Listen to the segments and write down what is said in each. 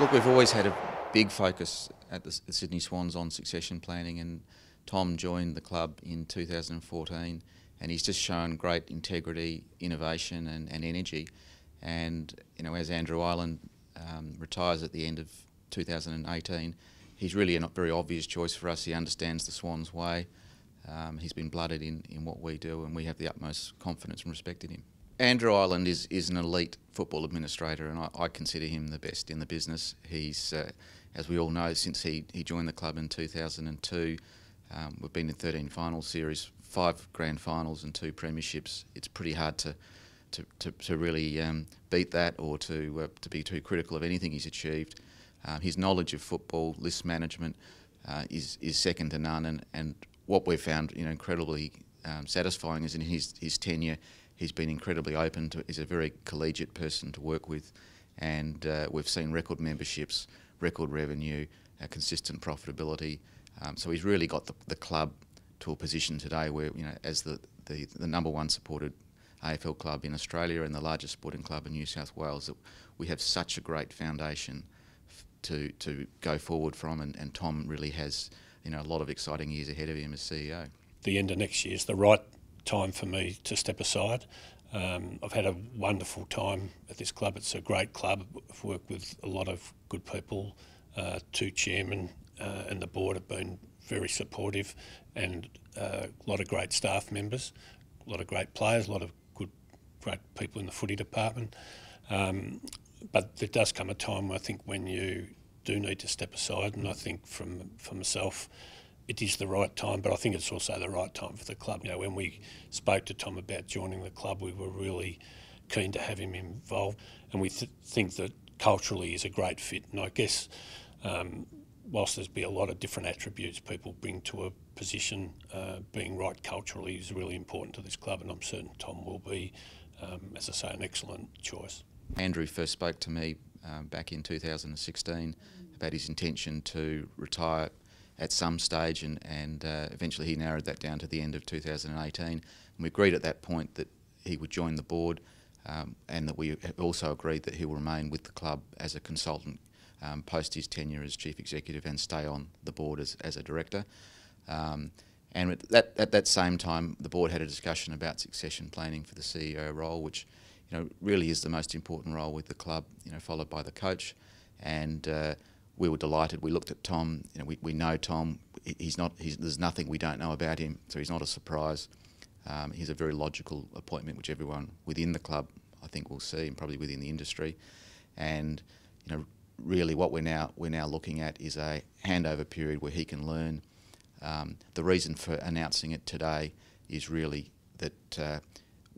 Look, we've always had a big focus at the Sydney Swans on succession planning, and Tom joined the club in 2014, and he's just shown great integrity, innovation and energy. And as Andrew Ireland retires at the end of 2018, he's really a very obvious choice for us. He understands the Swans way. He's been blooded in what we do, and we have the utmost confidence and respect in him. Andrew Ireland is an elite football administrator, and I consider him the best in the business. He's, as we all know, since he joined the club in 2002, we've been in 13 final series, 5 grand finals and 2 premierships. It's pretty hard to really beat that, or to be too critical of anything he's achieved. His knowledge of football, list management, is second to none, and what we've found incredibly satisfying is in his tenure. He's been incredibly open. He's a very collegiate person to work with, and we've seen record memberships, record revenue, consistent profitability. So he's really got the club to a position today where, as the number one supported AFL club in Australia and the largest sporting club in New South Wales, that we have such a great foundation to go forward from, and Tom really has a lot of exciting years ahead of him as CEO. The end of next year is the right time for me to step aside. I've had a wonderful time at this club. It's a great club. I've worked with a lot of good people. 2 chairmen and the board have been very supportive, and a lot of great staff members, a lot of great players, a lot of great people in the footy department. But there does come a time, I think, when you do need to step aside, and I think for myself, it is the right time, but I think it's also the right time for the club. When we spoke to Tom about joining the club, we were really keen to have him involved, and we think that culturally he's a great fit. And I guess whilst there's be a lot of different attributes people bring to a position, being right culturally is really important to this club, and I'm certain Tom will be, as I say, an excellent choice. Andrew first spoke to me back in 2016 about his intention to retire at some stage, and eventually he narrowed that down to the end of 2018. And we agreed at that point that he would join the board, and that we also agreed that he will remain with the club as a consultant post his tenure as chief executive, and stay on the board as a director. And at that same time, the board had a discussion about succession planning for the CEO role, which really is the most important role with the club, followed by the coach. And we were delighted. We looked at Tom. We know Tom. There's nothing we don't know about him, so he's not a surprise. He's a very logical appointment, which everyone within the club, I think, will see, and probably within the industry. And really, what we're now looking at is a handover period where he can learn. The reason for announcing it today is really that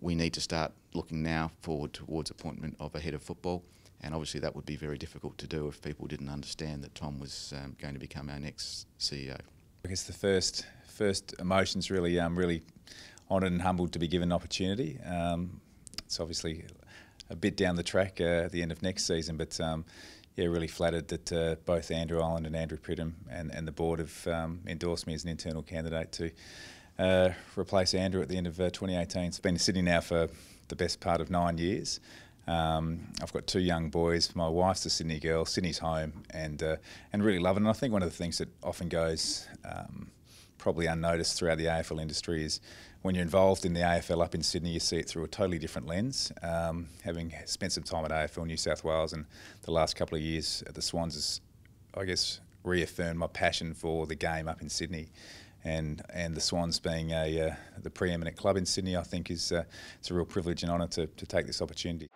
we need to start looking now forward towards appointment of a head of football. And obviously that would be very difficult to do if people didn't understand that Tom was going to become our next CEO. I guess the first emotions really honoured and humbled to be given an opportunity. It's obviously a bit down the track at the end of next season, but really flattered that both Andrew Ireland and Andrew Pridham and the board have endorsed me as an internal candidate to replace Andrew at the end of 2018. It's been in Sydney now for the best part of 9 years. I've got 2 young boys. My wife's a Sydney girl. Sydney's home, and really love it. And I think one of the things that often goes probably unnoticed throughout the AFL industry is when you're involved in the AFL up in Sydney, you see it through a totally different lens. Having spent some time at AFL New South Wales, and the last couple of years at the Swans has, I guess, reaffirmed my passion for the game up in Sydney. And the Swans being the preeminent club in Sydney, I think it's a real privilege and honour to take this opportunity.